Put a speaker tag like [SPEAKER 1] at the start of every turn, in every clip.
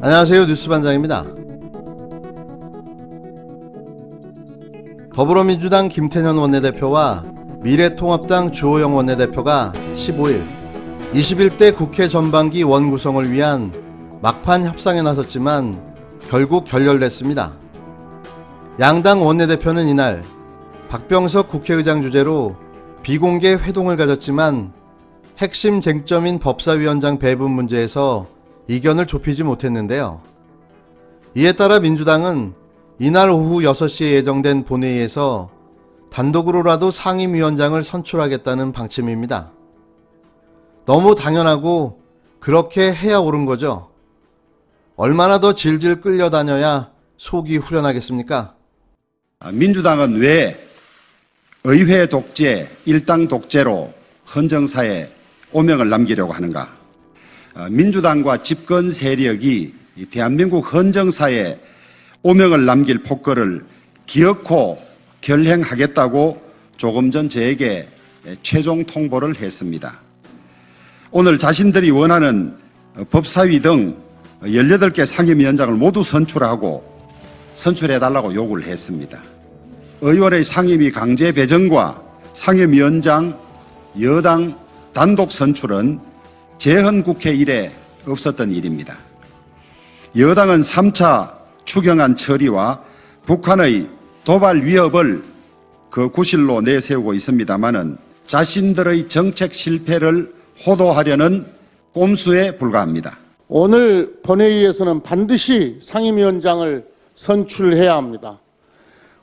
[SPEAKER 1] 안녕하세요. 뉴스반장입니다. 더불어민주당 김태년 원내대표와 미래통합당 주호영 원내대표가 15일 21대 국회 전반기 원구성을 위한 막판 협상에 나섰지만 결국 결렬됐습니다. 양당 원내대표는 이날 박병석 국회의장 주재로 비공개 회동을 가졌지만 핵심 쟁점인 법사위원장 배분 문제에서 이견을 좁히지 못했는데요. 이에 따라 민주당은 이날 오후 6시에 예정된 본회의에서 단독으로라도 상임위원장을 선출하겠다는 방침입니다. 너무 당연하고 그렇게 해야 옳은 거죠. 얼마나 더 질질 끌려다녀야 속이 후련하겠습니까?
[SPEAKER 2] 민주당은 왜 의회 독재, 일당 독재로 헌정사에 오명을 남기려고 하는가? 민주당과 집권 세력이 대한민국 헌정사에 오명을 남길 폭거를 기어코 결행하겠다고 조금 전 저에게 최종 통보를 했습니다. 오늘 자신들이 원하는 법사위 등 18개 상임위원장을 모두 선출해달라고 요구를 했습니다. 의원의 상임위 강제 배정과 상임위원장 여당 단독 선출은 재헌국회 이래 없었던 일입니다. 여당은 3차 추경안 처리와 북한의 도발 위협을 그 구실로 내세우고 있습니다마는 자신들의 정책 실패를 호도하려는 꼼수에 불과합니다.
[SPEAKER 3] 오늘 본회의에서는 반드시 상임위원장을 선출해야 합니다.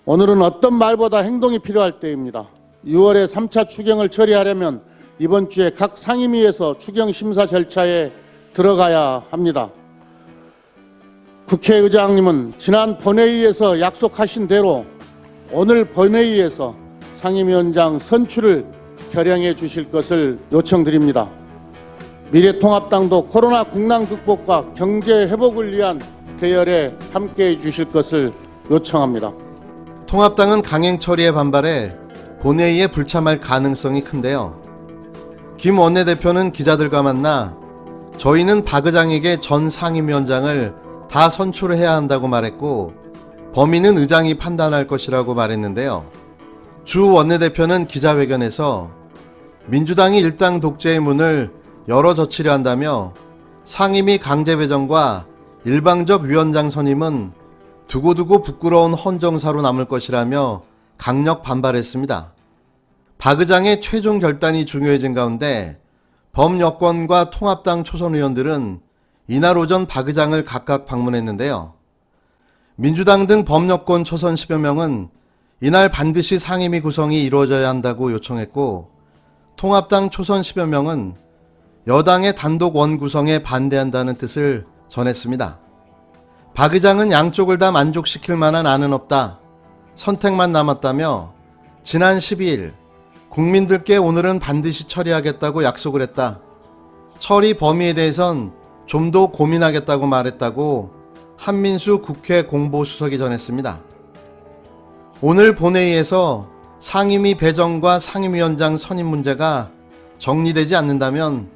[SPEAKER 3] 오늘은 어떤 말보다 행동이 필요할 때입니다. 6월에 3차 추경을 처리하려면 이번 주에 각 상임위에서 추경 심사 절차에 들어가야 합니다. 국회의장님은 지난 본회의에서 약속하신 대로 오늘 본회의에서 상임위원장 선출을 결행해 주실 것을 요청드립니다. 미래통합당도 코로나 국난 극복과 경제 회복을 위한 대열에 함께해 주실 것을 요청합니다.
[SPEAKER 1] 통합당은 강행 처리에 반발해 본회의에 불참할 가능성이 큰데요. 김 원내대표는 기자들과 만나 저희는 박 의장에게 전 상임위원장을 다 선출해야 한다고 말했고 범위는 의장이 판단할 것이라고 말했는데요. 주 원내대표는 기자회견에서 민주당이 일당 독재의 문을 열어젖히려 한다며 상임위 강제 배정과 일방적 위원장 선임은 두고두고 부끄러운 헌정사로 남을 것이라며 강력 반발했습니다. 박 의장의 최종 결단이 중요해진 가운데 범여권과 통합당 초선 의원들은 이날 오전 박 의장을 각각 방문했는데요. 민주당 등 범여권 초선 10여 명은 이날 반드시 상임위 구성이 이루어져야 한다고 요청했고 통합당 초선 10여 명은 여당의 단독 원구성에 반대한다는 뜻을 전했습니다. 박 의장은 양쪽을 다 만족시킬 만한 안은 없다. 선택만 남았다며 지난 12일 국민들께 오늘은 반드시 처리하겠다고 약속을 했다. 처리 범위에 대해선 좀 더 고민하겠다고 말했다고 한민수 국회 공보수석이 전했습니다. 오늘 본회의에서 상임위 배정과 상임위원장 선임 문제가 정리되지 않는다면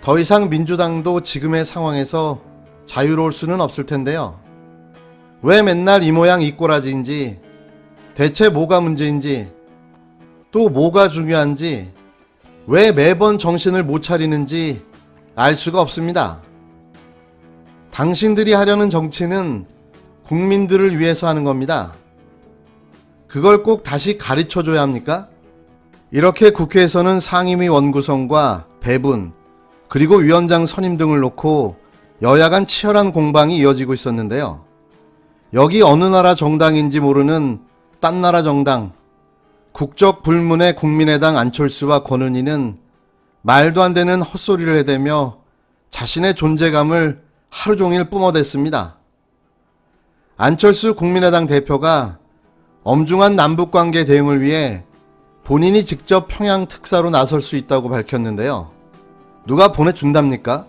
[SPEAKER 1] 더 이상 민주당도 지금의 상황에서 자유로울 수는 없을 텐데요. 왜 맨날 이 모양 이 꼬라지인지, 대체 뭐가 문제인지, 또 뭐가 중요한지, 왜 매번 정신을 못 차리는지 알 수가 없습니다. 당신들이 하려는 정치는 국민들을 위해서 하는 겁니다. 그걸 꼭 다시 가르쳐줘야 합니까? 이렇게 국회에서는 상임위 원구성과 배분, 그리고 위원장 선임 등을 놓고 여야 간 치열한 공방이 이어지고 있었는데요. 여기 어느 나라 정당인지 모르는 딴 나라 정당, 국적 불문의 국민의당 안철수와 권은희는 말도 안 되는 헛소리를 해대며 자신의 존재감을 하루 종일 뿜어댔습니다. 안철수 국민의당 대표가 엄중한 남북관계 대응을 위해 본인이 직접 평양 특사로 나설 수 있다고 밝혔는데요. 누가 보내준답니까?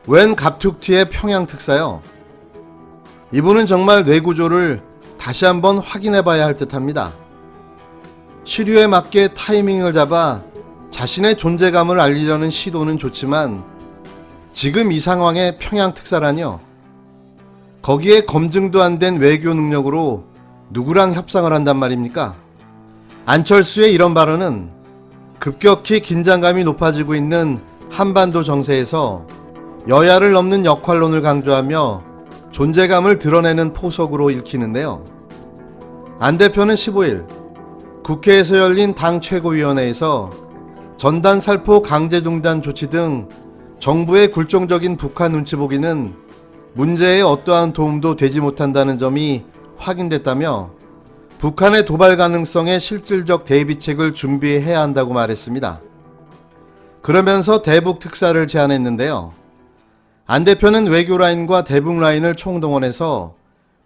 [SPEAKER 1] 웬 갑툭튀의 평양 특사요? 이분은 정말 뇌구조를 다시 한번 확인해봐야 할 듯합니다. 시류에 맞게 타이밍을 잡아 자신의 존재감을 알리려는 시도는 좋지만 지금 이 상황에 평양 특사라뇨? 거기에 검증도 안 된 외교 능력으로 누구랑 협상을 한단 말입니까? 안철수의 이런 발언은 급격히 긴장감이 높아지고 있는 한반도 정세에서 여야를 넘는 역할론을 강조하며 존재감을 드러내는 포석으로 읽히는데요. 안 대표는 15일 국회에서 열린 당 최고위원회에서 전단 살포 강제 중단 조치 등 정부의 굴종적인 북한 눈치 보기는 문제에 어떠한 도움도 되지 못한다는 점이 확인됐다며 북한의 도발 가능성에 실질적 대비책을 준비해야 한다고 말했습니다. 그러면서 대북 특사를 제안했는데요. 안 대표는 외교 라인과 대북 라인을 총동원해서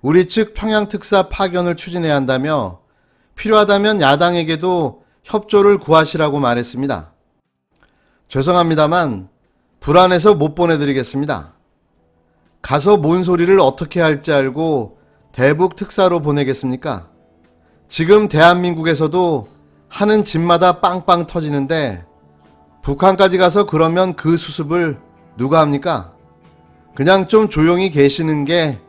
[SPEAKER 1] 우리 측 평양 특사 파견을 추진해야 한다며 필요하다면 야당에게도 협조를 구하시라고 말했습니다. 죄송합니다만 불안해서 못 보내드리겠습니다. 가서 뭔 소리를 어떻게 할지 알고 대북 특사로 보내겠습니까? 지금 대한민국에서도 하는 짓마다 빵빵 터지는데 북한까지 가서 그러면 그 수습을 누가 합니까? 그냥 좀 조용히 계시는 게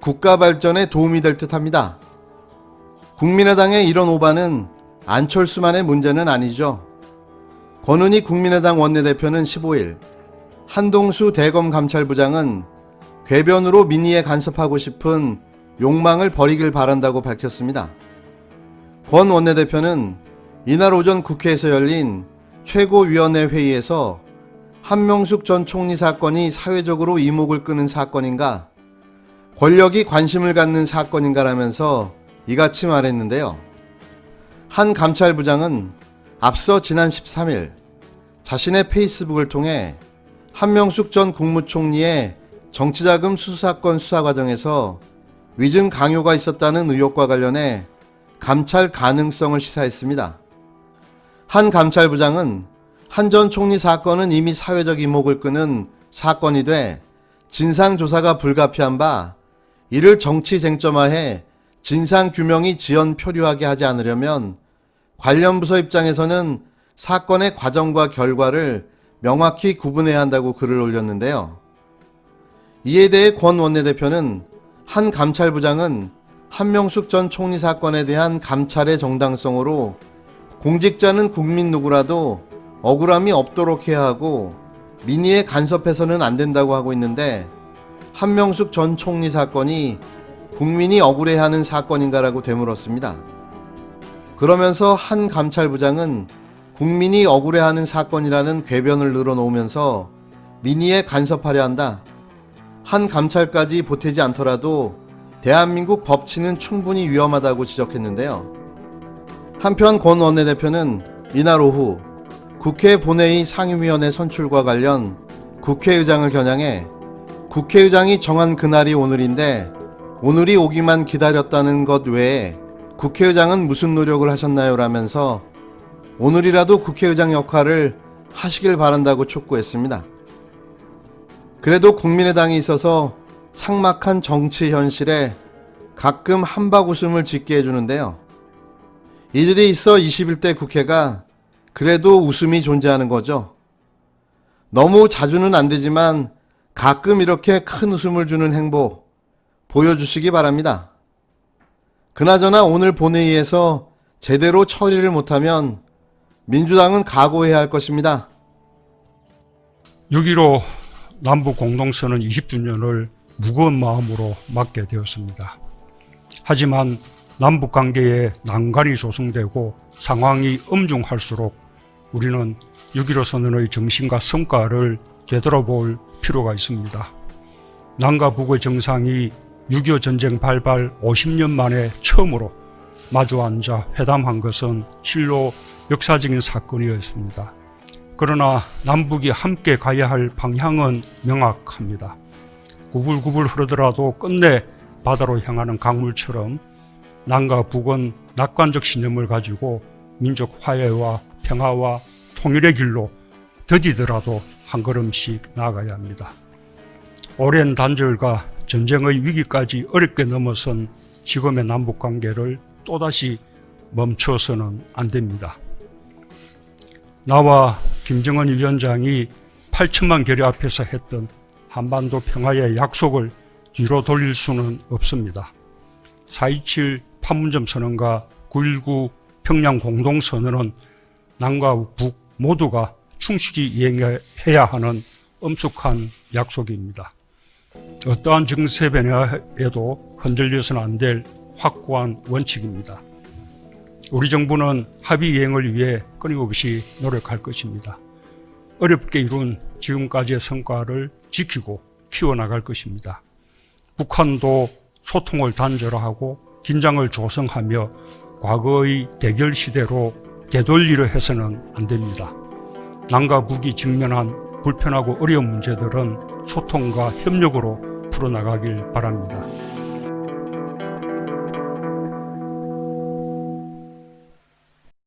[SPEAKER 1] 국가 발전에 도움이 될 듯합니다. 국민의당의 이런 오바는 안철수만의 문제는 아니죠. 권은희 국민의당 원내대표는 15일 한동수 대검감찰부장은 궤변으로 민의에 간섭하고 싶은 욕망을 버리길 바란다고 밝혔습니다. 권 원내대표는 이날 오전 국회에서 열린 최고위원회 회의에서 한명숙 전 총리 사건이 사회적으로 이목을 끄는 사건인가, 권력이 관심을 갖는 사건인가라면서 이같이 말했는데요. 한 감찰부장은 앞서 지난 13일 자신의 페이스북을 통해 한명숙 전 국무총리의 정치자금 수수 사건 수사 과정에서 위증 강요가 있었다는 의혹과 관련해 감찰 가능성을 시사했습니다. 한 감찰부장은 한 전 총리 사건은 이미 사회적 이목을 끄는 사건이 돼 진상조사가 불가피한 바 이를 정치 쟁점화해 진상규명이 지연 표류하게 하지 않으려면 관련 부서 입장에서는 사건의 과정과 결과를 명확히 구분해야 한다고 글을 올렸는데요. 이에 대해 권 원내대표는 한 감찰부장은 한명숙 전 총리 사건에 대한 감찰의 정당성으로 공직자는 국민 누구라도 억울함이 없도록 해야 하고 민의에 간섭해서는 안 된다고 하고 있는데 한명숙 전 총리 사건이 국민이 억울해하는 사건인가라고 되물었습니다. 그러면서 한 감찰부장은 국민이 억울해하는 사건이라는 궤변을 늘어놓으면서 민의에 간섭하려 한다. 한 감찰까지 보태지 않더라도 대한민국 법치는 충분히 위험하다고 지적했는데요. 한편 권 원내대표는 이날 오후 국회 본회의 상임위원회 선출과 관련 국회의장을 겨냥해 국회의장이 정한 그날이 오늘인데 오늘이 오기만 기다렸다는 것 외에 국회의장은 무슨 노력을 하셨나요? 라면서 오늘이라도 국회의장 역할을 하시길 바란다고 촉구했습니다. 그래도 국민의당이 있어서 삭막한 정치 현실에 가끔 한박 웃음을 짓게 해주는데요. 이들이 있어 21대 국회가 그래도 웃음이 존재하는 거죠. 너무 자주는 안 되지만 가끔 이렇게 큰 웃음을 주는 행보 보여주시기 바랍니다. 그나저나 오늘 본회의에서 제대로 처리를 못하면 민주당은 각오해야 할 것입니다.
[SPEAKER 4] 6.15 남북 공동선언 20주년을 무거운 마음으로 맞게 되었습니다. 하지만 남북 관계에 난관이 조성되고 상황이 엄중할수록 우리는 6.15 선언의 정신과 성과를 되돌아볼 필요가 있습니다. 남과 북의 정상이 6.25 전쟁 발발 50년 만에 처음으로 마주 앉아 회담한 것은 실로 역사적인 사건이었습니다. 그러나 남북이 함께 가야 할 방향은 명확합니다. 구불구불 흐르더라도 끝내 바다로 향하는 강물처럼 남과 북은 낙관적 신념을 가지고 민족 화해와 평화와 통일의 길로 더디더라도 한 걸음씩 나아가야 합니다. 오랜 단절과 전쟁의 위기까지 어렵게 넘어선 지금의 남북관계를 또다시 멈춰서는 안 됩니다. 나와 김정은 위원장이 8천만 결의 앞에서 했던 한반도 평화의 약속을 뒤로 돌릴 수는 없습니다. 4.27 판문점 선언과 9.19 평양 공동선언은 남과 북 모두가 충실히 이행해야 하는 엄숙한 약속입니다. 어떠한 정세 변화에도 흔들려서는 안 될 확고한 원칙입니다. 우리 정부는 합의 이행을 위해 끊임없이 노력할 것입니다. 어렵게 이룬 지금까지의 성과를 지키고 키워나갈 것입니다. 북한도 소통을 단절하고 긴장을 조성하며 과거의 대결 시대로 되돌리려 해서는 안 됩니다. 남과 북이 직면한 불편하고 어려운 문제들은 소통과 협력으로 풀어나가길 바랍니다.